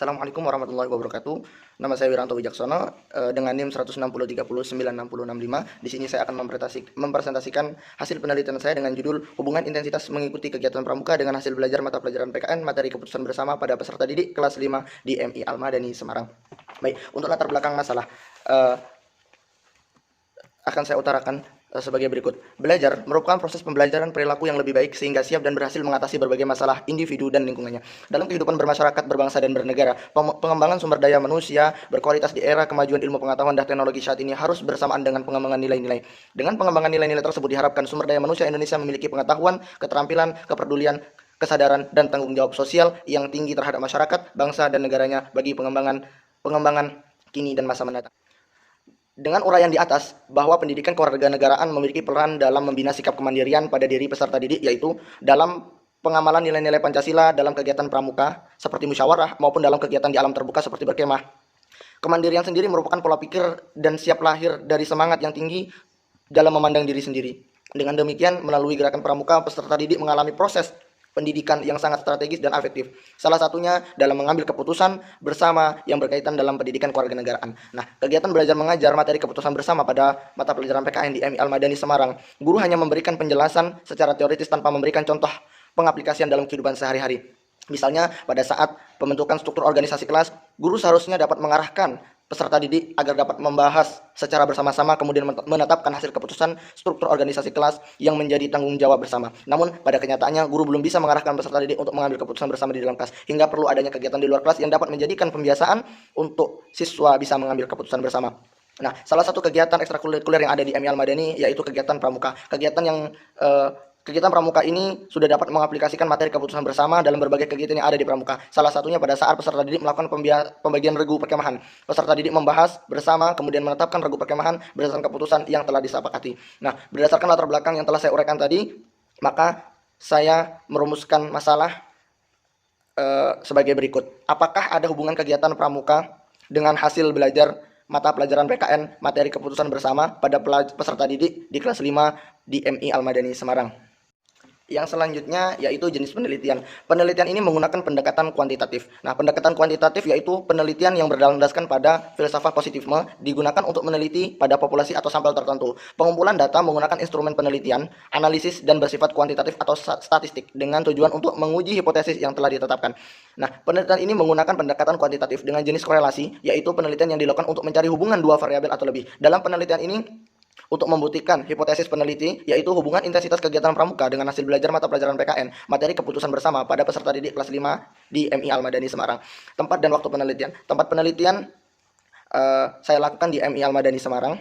Assalamualaikum warahmatullahi wabarakatuh. Nama saya Wiranto Wijaksono dengan NIM 16030966065. Di sini saya akan mempresentasikan hasil penelitian saya dengan judul Hubungan Intensitas Mengikuti Kegiatan Pramuka dengan Hasil Belajar Mata Pelajaran PKN Materi Keputusan Bersama pada peserta didik kelas 5 di MI Al-Madani Semarang. Baik, untuk latar belakang masalah akan saya utarakan sebagai berikut. Belajar merupakan proses pembelajaran perilaku yang lebih baik sehingga siap dan berhasil mengatasi berbagai masalah individu dan lingkungannya. Dalam kehidupan bermasyarakat, berbangsa, dan bernegara, pengembangan sumber daya manusia berkualitas di era kemajuan ilmu pengetahuan dan teknologi saat ini harus bersamaan dengan pengembangan nilai-nilai. Dengan pengembangan nilai-nilai tersebut diharapkan sumber daya manusia Indonesia memiliki pengetahuan, keterampilan, kepedulian, kesadaran, dan tanggung jawab sosial yang tinggi terhadap masyarakat, bangsa, dan negaranya bagi pengembangan kini dan masa mendatang. Dengan uraian di atas bahwa pendidikan kewarganegaraan memiliki peran dalam membina sikap kemandirian pada diri peserta didik, yaitu dalam pengamalan nilai-nilai Pancasila dalam kegiatan pramuka seperti musyawarah maupun dalam kegiatan di alam terbuka seperti berkemah. Kemandirian sendiri merupakan pola pikir dan siap lahir dari semangat yang tinggi dalam memandang diri sendiri. Dengan demikian, melalui gerakan pramuka, peserta didik mengalami proses pendidikan yang sangat strategis dan efektif. Salah satunya dalam mengambil keputusan bersama yang berkaitan dalam pendidikan kewarganegaraan. Nah, kegiatan belajar mengajar materi keputusan bersama pada mata pelajaran PKN di MI Al-Madani Semarang, guru hanya memberikan penjelasan secara teoritis tanpa memberikan contoh pengaplikasian dalam kehidupan sehari-hari. Misalnya, pada saat pembentukan struktur organisasi kelas, guru seharusnya dapat mengarahkan peserta didik agar dapat membahas secara bersama-sama kemudian menetapkan hasil keputusan struktur organisasi kelas yang menjadi tanggung jawab bersama. Namun pada kenyataannya guru belum bisa mengarahkan peserta didik untuk mengambil keputusan bersama di dalam kelas, hingga perlu adanya kegiatan di luar kelas yang dapat menjadikan pembiasaan untuk siswa bisa mengambil keputusan bersama. Nah, salah satu kegiatan ekstrakurikuler yang ada di MI Al-Madani yaitu kegiatan pramuka. Kegiatan pramuka ini sudah dapat mengaplikasikan materi keputusan bersama dalam berbagai kegiatan yang ada di pramuka. Salah satunya pada saat peserta didik melakukan pembagian regu perkemahan. Peserta didik membahas bersama, kemudian menetapkan regu perkemahan berdasarkan keputusan yang telah disepakati. Nah, berdasarkan latar belakang yang telah saya uraikan tadi, maka saya merumuskan masalah sebagai berikut. Apakah ada hubungan kegiatan pramuka dengan hasil belajar mata pelajaran PKN materi keputusan bersama pada peserta didik di kelas 5 di MI Al-Madani Semarang? Yang selanjutnya yaitu jenis penelitian. Penelitian ini menggunakan pendekatan kuantitatif. Nah, pendekatan kuantitatif yaitu penelitian yang berlandaskan pada filsafat positifisme digunakan untuk meneliti pada populasi atau sampel tertentu. Pengumpulan data menggunakan instrumen penelitian, analisis, dan bersifat kuantitatif atau statistik dengan tujuan untuk menguji hipotesis yang telah ditetapkan. Nah, penelitian ini menggunakan pendekatan kuantitatif dengan jenis korelasi, yaitu penelitian yang dilakukan untuk mencari hubungan dua variabel atau lebih. Dalam penelitian ini, untuk membuktikan hipotesis peneliti, yaitu hubungan intensitas kegiatan pramuka dengan hasil belajar mata pelajaran PKN, materi keputusan bersama pada peserta didik kelas 5 di MI Al-Madani Semarang. Tempat dan waktu penelitian. Tempat penelitian saya lakukan di MI Al-Madani Semarang,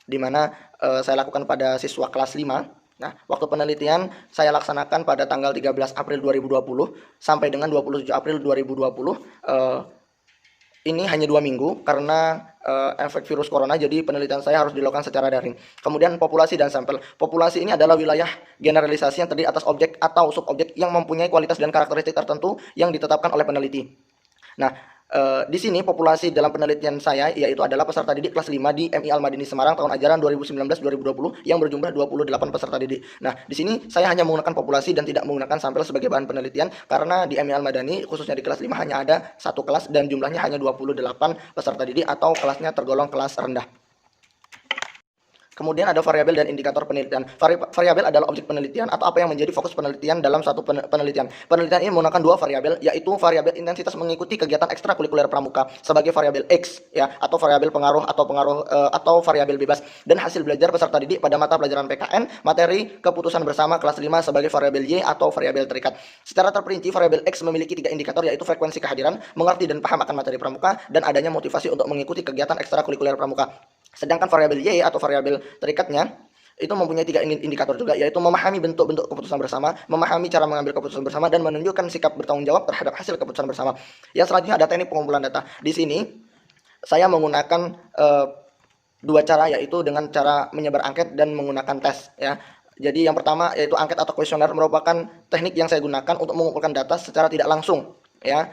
di mana saya lakukan pada siswa kelas 5. Nah, waktu penelitian saya laksanakan pada tanggal 13 April 2020 sampai dengan 27 April 2020. Ini hanya 2 minggu karena efek virus corona, jadi penelitian saya harus dilakukan secara daring. Kemudian populasi dan sampel. Populasi ini adalah wilayah generalisasi yang terdiri atas objek atau subobjek yang mempunyai kualitas dan karakteristik tertentu yang ditetapkan oleh peneliti. Nah, di sini populasi dalam penelitian saya yaitu adalah peserta didik kelas 5 di MI Al-Madani Semarang tahun ajaran 2019-2020 yang berjumlah 28 peserta didik. Nah, di sini saya hanya menggunakan populasi dan tidak menggunakan sampel sebagai bahan penelitian karena di MI Al-Madani khususnya di kelas 5 hanya ada satu kelas dan jumlahnya hanya 28 peserta didik atau kelasnya tergolong kelas rendah. Kemudian ada variabel dan indikator penelitian. Variabel adalah objek penelitian atau apa yang menjadi fokus penelitian dalam suatu penelitian. Penelitian ini menggunakan dua variabel, yaitu variabel intensitas mengikuti kegiatan ekstrakurikuler pramuka sebagai variabel X, ya, atau variabel pengaruh atau variabel bebas, dan hasil belajar peserta didik pada mata pelajaran PKN materi keputusan bersama kelas 5 sebagai variabel Y atau variabel terikat. Secara terperinci, variabel X memiliki 3 indikator, yaitu frekuensi kehadiran, mengerti dan paham akan materi pramuka, dan adanya motivasi untuk mengikuti kegiatan ekstrakurikuler pramuka. Sedangkan variabel Y atau variabel terikatnya itu mempunyai 3 indikator juga, yaitu memahami bentuk-bentuk keputusan bersama, memahami cara mengambil keputusan bersama, dan menunjukkan sikap bertanggung jawab terhadap hasil keputusan bersama. Yang selanjutnya ada teknik pengumpulan data. Di sini saya menggunakan 2 cara, yaitu dengan cara menyebar angket dan menggunakan tes, ya. Jadi yang pertama yaitu angket atau kuesioner merupakan teknik yang saya gunakan untuk mengumpulkan data secara tidak langsung, ya.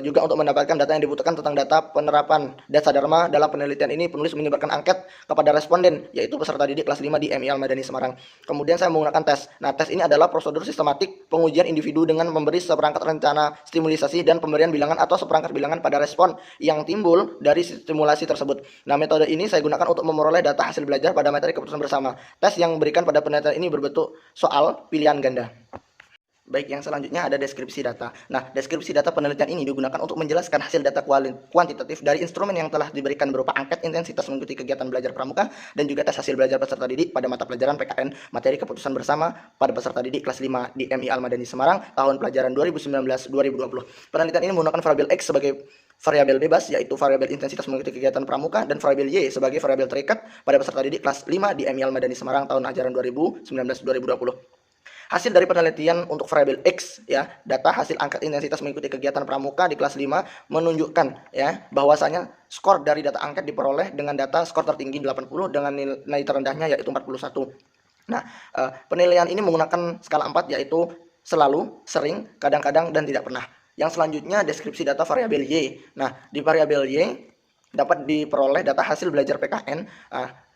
juga untuk mendapatkan data yang dibutuhkan tentang data penerapan dasar Dharma dalam penelitian ini, penulis menyebarkan angket kepada responden, yaitu peserta didik kelas 5 di MI Al-Madani Semarang. Kemudian saya menggunakan tes. Nah, tes ini adalah prosedur sistematik pengujian individu dengan memberi seperangkat rencana stimulisasi dan pemberian bilangan atau seperangkat bilangan pada respon yang timbul dari stimulasi tersebut. Nah, metode ini saya gunakan untuk memperoleh data hasil belajar pada materi keputusan bersama. Tes yang diberikan pada penelitian ini berbentuk soal pilihan ganda. Baik, yang selanjutnya ada deskripsi data. Nah, deskripsi data penelitian ini digunakan untuk menjelaskan hasil data kuantitatif dari instrumen yang telah diberikan berupa angket intensitas mengikuti kegiatan belajar pramuka dan juga tes hasil belajar peserta didik pada mata pelajaran PKN materi keputusan bersama pada peserta didik kelas 5 di MI Al-Madani Semarang tahun pelajaran 2019-2020. Penelitian ini menggunakan variabel X sebagai variabel bebas, yaitu variabel intensitas mengikuti kegiatan pramuka, dan variabel Y sebagai variabel terikat pada peserta didik kelas 5 di MI Al-Madani Semarang tahun ajaran 2019-2020. Hasil dari penelitian untuk variabel X, ya, data hasil angkat intensitas mengikuti kegiatan pramuka di kelas 5 menunjukkan, ya, bahwasanya skor dari data angkat diperoleh dengan data skor tertinggi 80 dengan nilai terendahnya yaitu 41. Nah, penilaian ini menggunakan skala 4, yaitu selalu, sering, kadang-kadang, dan tidak pernah. Yang selanjutnya deskripsi data variabel Y. Nah, di variabel Y dapat diperoleh data hasil belajar PKN.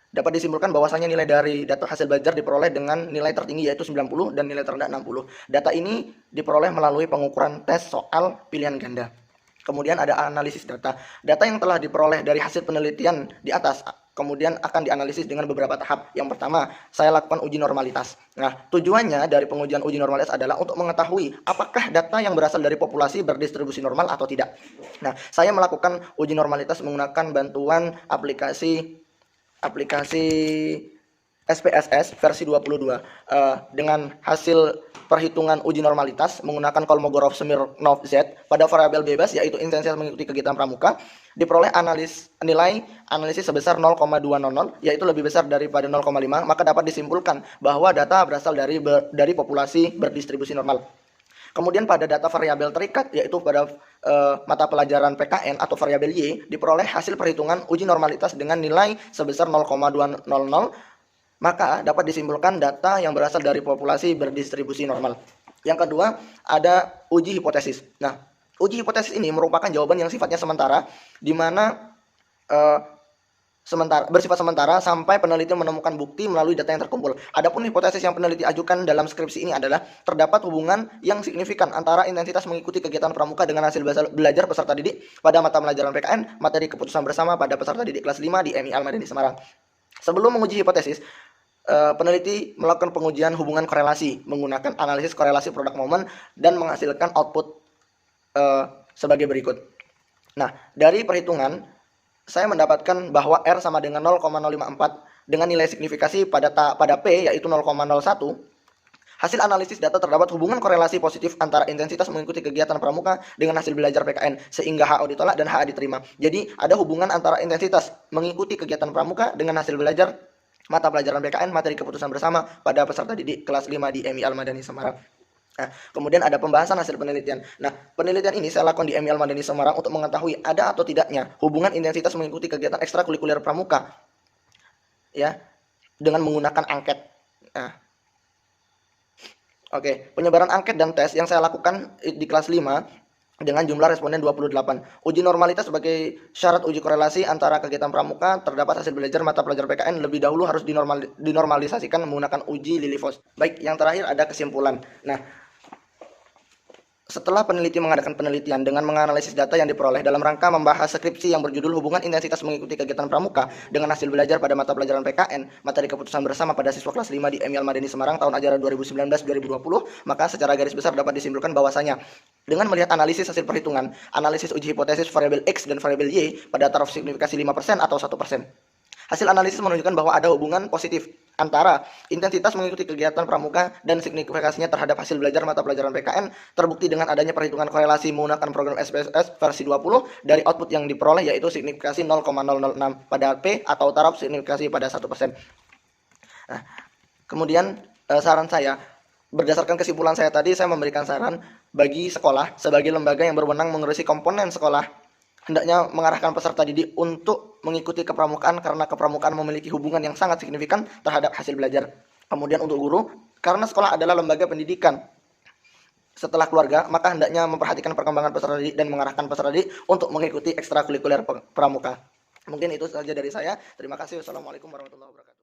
Dapat disimpulkan bahwasanya nilai dari data hasil belajar diperoleh dengan nilai tertinggi yaitu 90 dan nilai terendah 60. Data ini diperoleh melalui pengukuran tes soal pilihan ganda. Kemudian ada analisis data. Data yang telah diperoleh dari hasil penelitian di atas kemudian akan dianalisis dengan beberapa tahap. Yang pertama, saya lakukan uji normalitas. Nah, tujuannya dari pengujian uji normalitas adalah untuk mengetahui apakah data yang berasal dari populasi berdistribusi normal atau tidak. Nah, saya melakukan uji normalitas menggunakan bantuan aplikasi SPSS versi 22 dengan hasil perhitungan uji normalitas menggunakan Kolmogorov-Smirnov Z pada variabel bebas yaitu intensitas mengikuti kegiatan pramuka diperoleh nilai analisis sebesar 0,200 yaitu lebih besar daripada 0,5, maka dapat disimpulkan bahwa data berasal dari populasi berdistribusi normal. Kemudian pada data variabel terikat yaitu pada mata pelajaran PKN atau variabel Y diperoleh hasil perhitungan uji normalitas dengan nilai sebesar 0,200, maka dapat disimpulkan data yang berasal dari populasi berdistribusi normal. Yang kedua ada uji hipotesis. Nah, uji hipotesis ini merupakan jawaban yang sifatnya sementara di mana bersifat sementara sampai peneliti menemukan bukti melalui data yang terkumpul. Adapun hipotesis yang peneliti ajukan dalam skripsi ini adalah terdapat hubungan yang signifikan antara intensitas mengikuti kegiatan pramuka dengan hasil belajar peserta didik pada mata pelajaran PKN materi keputusan bersama pada peserta didik kelas 5 di MI Al-Madani Semarang. Sebelum menguji hipotesis, peneliti melakukan pengujian hubungan korelasi menggunakan analisis korelasi produk momen dan menghasilkan output sebagai berikut. Nah, dari perhitungan saya mendapatkan bahwa R sama dengan 0,054 dengan nilai signifikasi pada P yaitu 0,01. Hasil analisis data terdapat hubungan korelasi positif antara intensitas mengikuti kegiatan pramuka dengan hasil belajar PKN sehingga HO ditolak dan HA diterima. Jadi ada hubungan antara intensitas mengikuti kegiatan pramuka dengan hasil belajar mata pelajaran PKN materi keputusan bersama pada peserta didik kelas 5 di MI Al-Madani Semarang. Nah, kemudian ada pembahasan hasil penelitian. Nah, penelitian ini saya lakukan di MI Al-Madani Semarang untuk mengetahui ada atau tidaknya hubungan intensitas mengikuti kegiatan ekstrakurikuler pramuka, ya, dengan menggunakan angket. Nah, oke, penyebaran angket dan tes yang saya lakukan di kelas 5 dengan jumlah responden 28. Uji normalitas sebagai syarat uji korelasi antara kegiatan pramuka terdapat hasil belajar mata pelajaran PKN lebih dahulu harus dinormalisasikan menggunakan uji Lilliefors. Baik, yang terakhir ada kesimpulan. Nah, setelah peneliti mengadakan penelitian dengan menganalisis data yang diperoleh dalam rangka membahas skripsi yang berjudul hubungan intensitas mengikuti kegiatan pramuka dengan hasil belajar pada mata pelajaran PKN materi keputusan bersama pada siswa kelas 5 di MI Al-Madani Semarang tahun ajaran 2019-2020, maka secara garis besar dapat disimpulkan bahwasanya dengan melihat analisis hasil perhitungan, analisis uji hipotesis variabel X dan variabel Y pada taraf signifikasi 5% atau 1%. Hasil analisis menunjukkan bahwa ada hubungan positif antara intensitas mengikuti kegiatan pramuka dan signifikasinya terhadap hasil belajar mata pelajaran PKN terbukti dengan adanya perhitungan korelasi menggunakan program SPSS versi 20 dari output yang diperoleh yaitu signifikasi 0,006 pada P atau taraf signifikasi pada 1%. Nah, kemudian saran saya, berdasarkan kesimpulan saya tadi, saya memberikan saran bagi sekolah sebagai lembaga yang berwenang mengurusi komponen sekolah hendaknya mengarahkan peserta didik untuk mengikuti kepramukaan karena kepramukaan memiliki hubungan yang sangat signifikan terhadap hasil belajar. Kemudian untuk guru, karena sekolah adalah lembaga pendidikan setelah keluarga, maka hendaknya memperhatikan perkembangan peserta didik dan mengarahkan peserta didik untuk mengikuti ekstrakurikuler pramuka. Mungkin itu saja dari saya. Terima kasih. Wassalamualaikum warahmatullahi wabarakatuh.